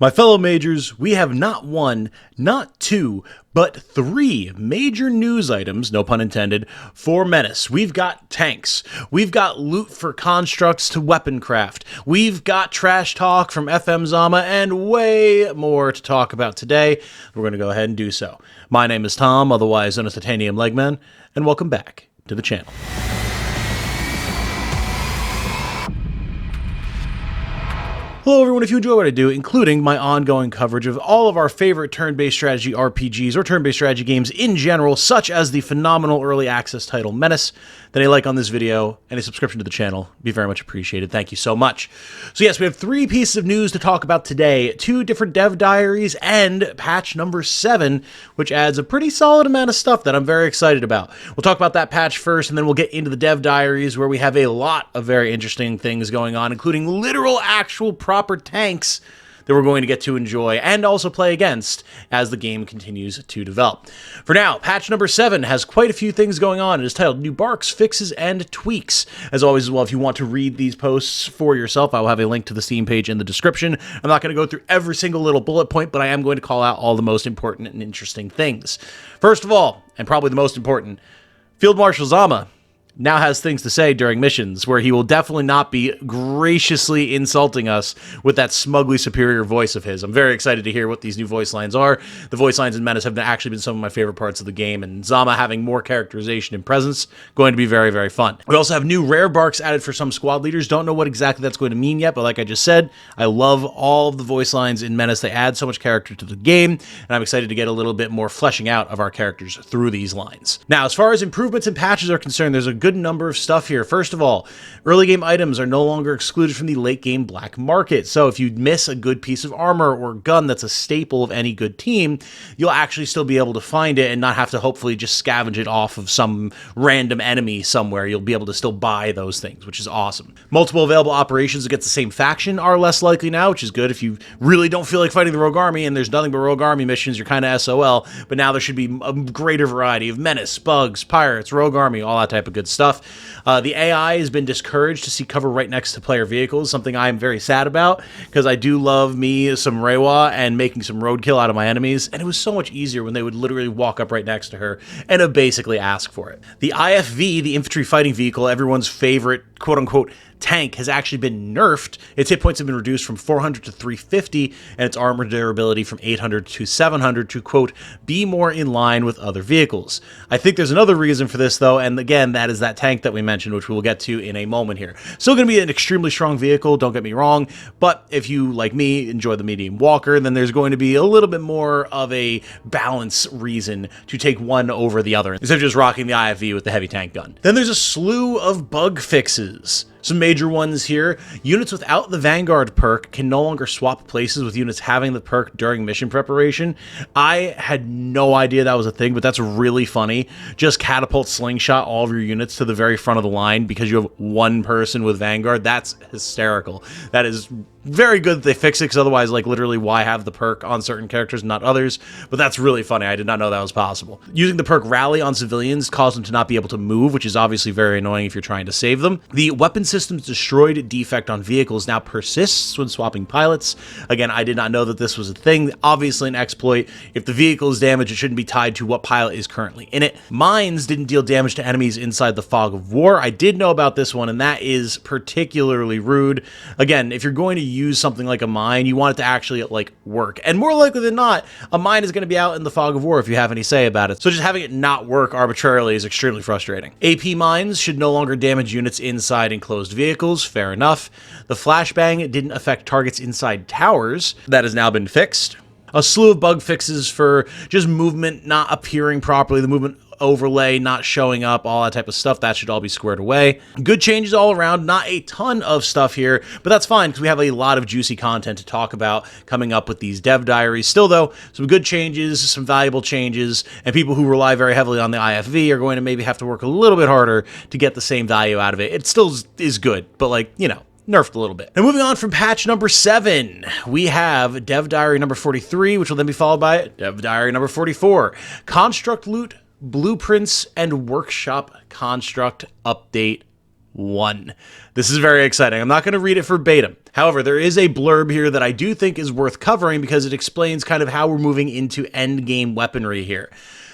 My fellow majors, we have not one, not two, but three major news items, no pun intended, for Menace. We've got tanks, we've got loot for constructs to weapon craft, we've got trash talk from FM Zama, and way more to talk about today. We're going to go ahead and do so. My name is Tom, otherwise known as Titanium Legman, and welcome back to the channel. Hello everyone, if you enjoy what I do, including my ongoing coverage of all of our favorite turn-based strategy RPGs or turn-based strategy games in general, such as the phenomenal early access title Menace, then a like on this video and a subscription to the channel would be very much appreciated. Thank you so much. So yes, we have three pieces of news to talk about today, two different dev diaries and patch number 7, which adds a pretty solid amount of stuff that I'm very excited about. We'll talk about that patch first, and then we'll get into the dev diaries where we have a lot of very interesting things going on, including literal actual proper tanks that we're going to get to enjoy and also play against as the game continues to develop. For now, patch number 7 has quite a few things going on. It is titled New Barks, Fixes, and Tweaks. As always as well, if you want to read these posts for yourself, I will have a link to the Steam page in the description. I'm not going to go through every single little bullet point, but I am going to call out all the most important and interesting things. First of all, and probably the most important, Field Marshal Zama now has things to say during missions where he will definitely not be graciously insulting us with that smugly superior voice of his. I'm very excited to hear what these new voice lines are. The voice lines in Menace have actually been some of my favorite parts of the game, and Zama having more characterization and presence, going to be very, very fun. We also have new rare barks added for some squad leaders. Don't know what exactly that's going to mean yet, but like I just said, I love all of the voice lines in Menace. They add so much character to the game, and I'm excited to get a little bit more fleshing out of our characters through these lines. Now, as far as improvements and patches are concerned, there's a good number of stuff here. First of all, early game items are no longer excluded from the late game black market. So if you miss a good piece of armor or gun that's a staple of any good team, you'll actually still be able to find it and not have to hopefully just scavenge it off of some random enemy somewhere. You'll be able to still buy those things, which is awesome. Multiple available operations against the same faction are less likely now, which is good. If you really don't feel like fighting the Rogue Army and there's nothing but Rogue Army missions, you're kind of SOL, but now there should be a greater variety of Menace, Bugs, Pirates, Rogue Army, all that type of good stuff. The AI has been discouraged to see cover right next to player vehicles, something I am very sad about, because I do love me some Reiwa and making some roadkill out of my enemies, and it was so much easier when they would literally walk up right next to her and basically ask for it. The IFV, the infantry fighting vehicle, everyone's favorite quote-unquote tank, has actually been nerfed. Its hit points have been reduced from 400 to 350, and its armor durability from 800 to 700 to, quote, be more in line with other vehicles. I think there's another reason for this, though, and again, that is that tank that we mentioned, which we will get to in a moment here. Still going to be an extremely strong vehicle, don't get me wrong, but if you, like me, enjoy the medium walker, then there's going to be a little bit more of a balance reason to take one over the other, instead of just rocking the IFV with the heavy tank gun. Then there's a slew of bug fixes. Some major ones here. Units without the Vanguard perk can no longer swap places with units having the perk during mission preparation. I had no idea that was a thing, but that's really funny. Just catapult slingshot all of your units to the very front of the line because you have one person with Vanguard. That's hysterical. That is very good that they fix it, because otherwise, like, literally, why have the perk on certain characters, not others? But that's really funny. I did not know that was possible. Using the perk Rally on civilians caused them to not be able to move, which is obviously very annoying if you're trying to save them. The weapon systems destroyed defect on vehicles now persists when swapping pilots. Again, I did not know that this was a thing. Obviously an exploit. If the vehicle is damaged, it shouldn't be tied to what pilot is currently in it. Mines didn't deal damage to enemies inside the fog of war. I did know about this one, and that is particularly rude. Again, if you're going to use something like a mine, you want it to actually, like, work. And more likely than not, a mine is going to be out in the fog of war if you have any say about it. So just having it not work arbitrarily is extremely frustrating. AP mines should no longer damage units inside enclosed vehicles. Fair enough. The flashbang didn't affect targets inside towers. That has now been fixed. A slew of bug fixes for just movement not appearing properly, the movement overlay not showing up, all that type of stuff. That should all be squared away. Good changes all around. Not a ton of stuff here, but that's fine because we have a lot of juicy content to talk about coming up with these dev diaries. Still, though, some good changes, some valuable changes, and people who rely very heavily on the IFV are going to maybe have to work a little bit harder to get the same value out of it. It still is good, but, like, you know, nerfed a little bit. And moving on from patch number 7, we have Dev Diary number 43, which will then be followed by Dev Diary number 44, Construct Loot, Blueprints, and Workshop Construct Update 1. This is very exciting. I'm not going to read it verbatim, However, there is a blurb here that I do think is worth covering because it explains kind of how we're moving into endgame weaponry here.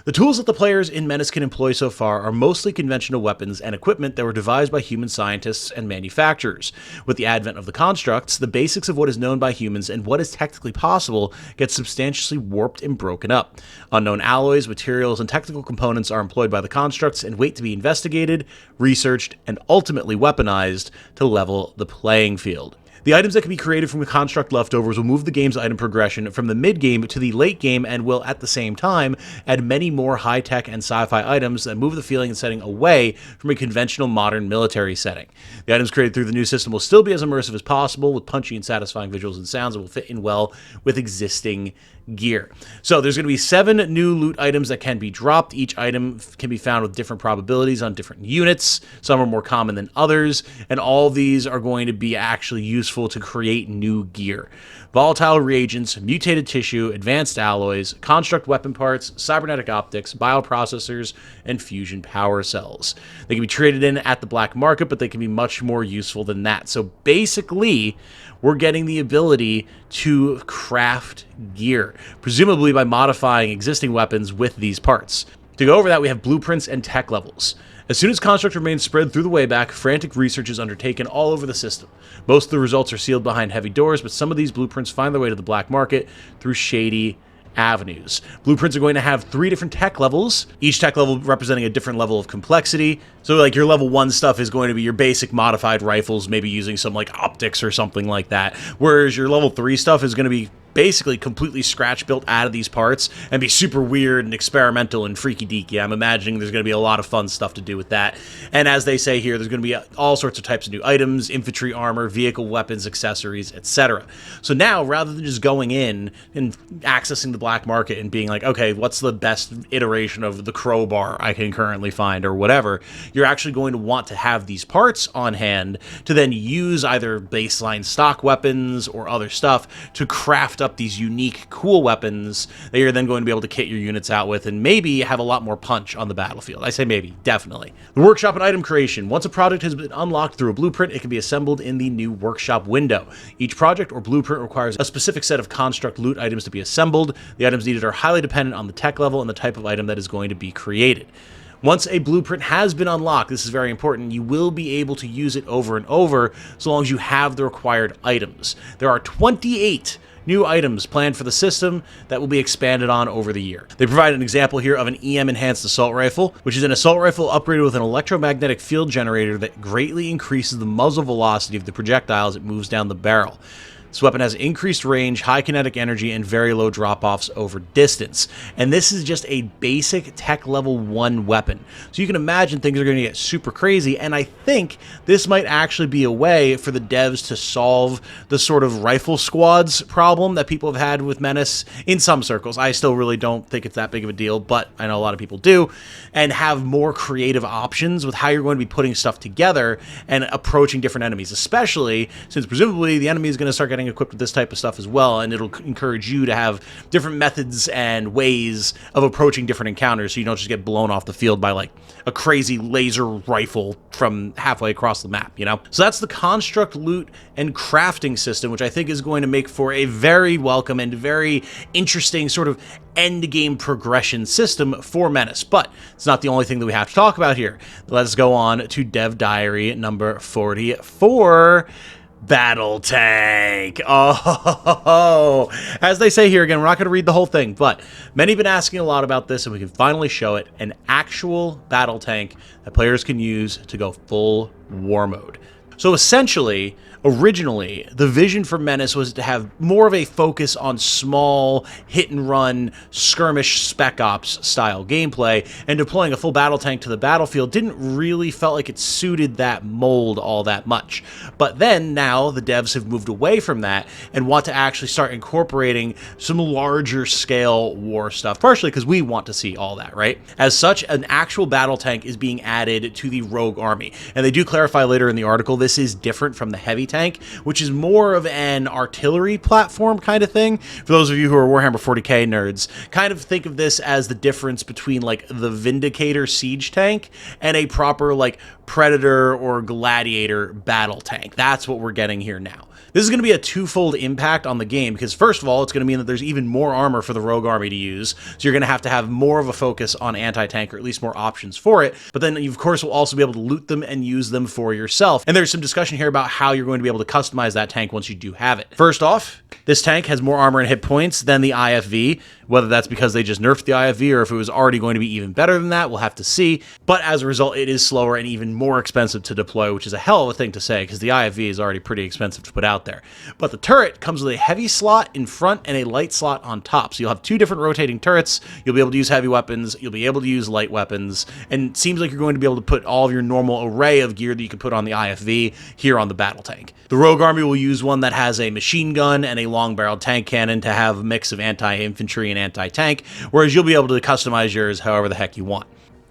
The tools that the players in Menace can employ so far are mostly conventional weapons and equipment that were devised by human scientists and manufacturers. With the advent of the constructs, the basics of what is known by humans and what is technically possible get substantially warped and broken up. Unknown alloys, materials, and technical components are employed by the constructs and wait to be investigated, researched, and ultimately weaponized to level the playing field. The items that can be created from the construct leftovers will move the game's item progression from the mid-game to the late game and will, at the same time, add many more high-tech and sci-fi items that move the feeling and setting away from a conventional modern military setting. The items created through the new system will still be as immersive as possible, with punchy and satisfying visuals and sounds that will fit in well with existing gear. So there's going to be 7 new loot items that can be dropped. Each item can be found with different probabilities on different units. Some are more common than others, and all of these are going to be actually useful to create new gear. Volatile reagents, mutated tissue, advanced alloys, construct weapon parts, cybernetic optics, bioprocessors, and fusion power cells. They can be traded in at the black market, but they can be much more useful than that. So basically, we're getting the ability to craft gear, presumably by modifying existing weapons with these parts. To go over that, we have blueprints and tech levels. As soon as construct remains spread through the wayback, frantic research is undertaken all over the system. Most of the results are sealed behind heavy doors, but some of these blueprints find their way to the black market through shady avenues. Blueprints are going to have 3 different tech levels, each tech level representing a different level of complexity. So like your level 1 stuff is going to be your basic modified rifles, maybe using some like optics or something like that, whereas your level 3 stuff is going to be basically completely scratch built out of these parts and be super weird and experimental and freaky deaky. I'm imagining there's going to be a lot of fun stuff to do with that. And as they say here, there's going to be all sorts of types of new items, infantry armor, vehicle weapons, accessories, etc. So now, rather than just going in and accessing the black market and being like, okay, what's the best iteration of the crowbar I can currently find or whatever, you're actually going to want to have these parts on hand to then use either baseline stock weapons or other stuff to craft up these unique, cool weapons that you're then going to be able to kit your units out with and maybe have a lot more punch on the battlefield. I say maybe, definitely. The workshop and item creation. Once a project has been unlocked through a blueprint, it can be assembled in the new workshop window. Each project or blueprint requires a specific set of construct loot items to be assembled. The items needed are highly dependent on the tech level and the type of item that is going to be created. Once a blueprint has been unlocked, this is very important, you will be able to use it over and over so long as you have the required items. There are 28 new items planned for the system that will be expanded on over the year. They provide an example here of an EM-enhanced assault rifle, which is an assault rifle upgraded with an electromagnetic field generator that greatly increases the muzzle velocity of the projectile as it moves down the barrel. This weapon has increased range, high kinetic energy, and very low drop-offs over distance. And this is just a basic tech level 1 weapon. So you can imagine things are going to get super crazy, and I think this might actually be a way for the devs to solve the sort of rifle squads problem that people have had with Menace in some circles. I still really don't think it's that big of a deal, but I know a lot of people do, and have more creative options with how you're going to be putting stuff together and approaching different enemies, especially since presumably the enemy is going to start getting equipped with this type of stuff as well, and it'll encourage you to have different methods and ways of approaching different encounters so you don't just get blown off the field by like a crazy laser rifle from halfway across the map, you know? So that's the construct, loot, and crafting system, which I think is going to make for a very welcome and very interesting sort of end game progression system for Menace. But it's not the only thing that we have to talk about here. Let's go on to Dev Diary number 44. Battle tank. Oh, as they say here again, we're not going to read the whole thing, but many have been asking a lot about this, and we can finally show it. An actual battle tank that players can use to go full war mode. So essentially, originally, the vision for Menace was to have more of a focus on small, hit-and-run, skirmish spec ops style gameplay, and deploying a full battle tank to the battlefield didn't really felt like it suited that mold all that much. But then, now, the devs have moved away from that and want to actually start incorporating some larger-scale war stuff, partially because we want to see all that, right? As such, an actual battle tank is being added to the Rogue Army, and they do clarify later in the article, this this is different from the heavy tank, which is more of an artillery platform kind of thing. For those of you who are Warhammer 40k nerds, kind of think of this as the difference between like the Vindicator siege tank and a proper like Predator or Gladiator battle tank. That's what we're getting here now. This is going to be a twofold impact on the game because, first of all, it's going to mean that there's even more armor for the Rogue Army to use, so you're going to have more of a focus on anti-tank, or at least more options for it, but then you, of course, will also be able to loot them and use them for yourself. And there's some discussion here about how you're going to be able to customize that tank once you do have it. First off, this tank has more armor and hit points than the IFV, whether that's because they just nerfed the IFV or if it was already going to be even better than that, we'll have to see. But as a result, it is slower and even more expensive to deploy, which is a hell of a thing to say because the IFV is already pretty expensive to put out there. But the turret comes with a heavy slot in front and a light slot on top. So you'll have two different rotating turrets. You'll be able to use heavy weapons. You'll be able to use light weapons. And it seems like you're going to be able to put all of your normal array of gear that you could put on the IFV here on the battle tank. The Rogue Army will use one that has a machine gun and a long-barreled tank cannon to have a mix of anti-infantry and anti-tank, whereas you'll be able to customize yours however the heck you want.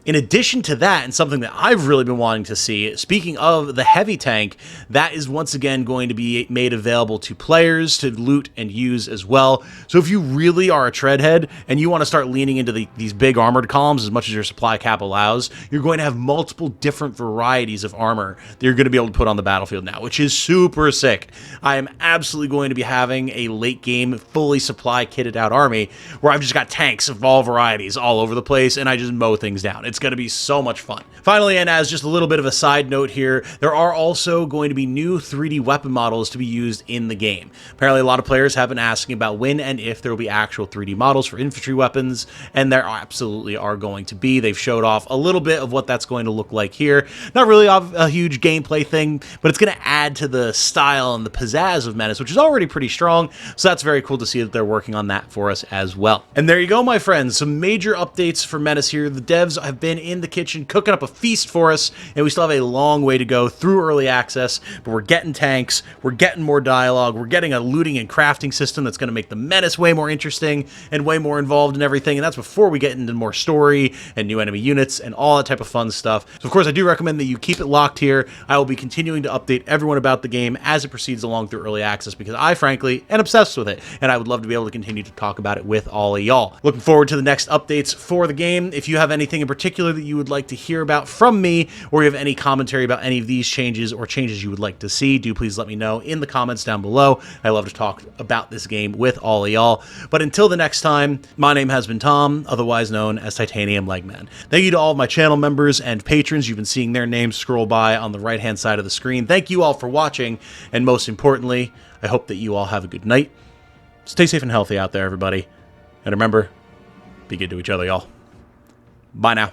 In addition to that, and something that I've really been wanting to see, speaking of the heavy tank, that is once again going to be made available to players to loot and use as well. So if you really are a treadhead and you want to start leaning into these big armored columns as much as your supply cap allows, you're going to have multiple different varieties of armor that you're going to be able to put on the battlefield now, which is super sick. I am absolutely going to be having a late game, fully supply kitted out army where I've just got tanks of all varieties all over the place and I just mow things down. It's going to be so much fun. Finally, and as just a little bit of a side note here, there are also going to be new 3D weapon models to be used in the game. Apparently, a lot of players have been asking about when and if there will be actual 3D models for infantry weapons, and there absolutely are going to be. They've showed off a little bit of what that's going to look like here. Not really a huge gameplay thing, but it's going to add to the style and the pizzazz of Menace, which is already pretty strong, so that's very cool to see that they're working on that for us as well. And there you go, my friends. Some major updates for Menace here. The devs have been in the kitchen cooking up a feast for us, and we still have a long way to go through early access, but we're getting tanks, we're getting more dialogue, we're getting a looting and crafting system that's going to make the Menace way more interesting and way more involved in everything, and that's before we get into more story and new enemy units and all that type of fun stuff. So of course I do recommend that you keep it locked here. I will be continuing to update everyone about the game as it proceeds along through early access because I frankly am obsessed with it, and I would love to be able to continue to talk about it with all of y'all. Looking forward to the next updates for the game. If you have anything in particular that you would like to hear about from me, or you have any commentary about any of these changes or changes you would like to see, do please let me know in the comments down below. I love to talk about this game with all of y'all. But until the next time, my name has been Tom, otherwise known as Titanium Legman. Thank you to all of my channel members and patrons. You've been seeing their names scroll by on the right-hand side of the screen. Thank you all for watching, and most importantly, I hope that you all have a good night. Stay safe and healthy out there, everybody. And remember, be good to each other, y'all. Bye now.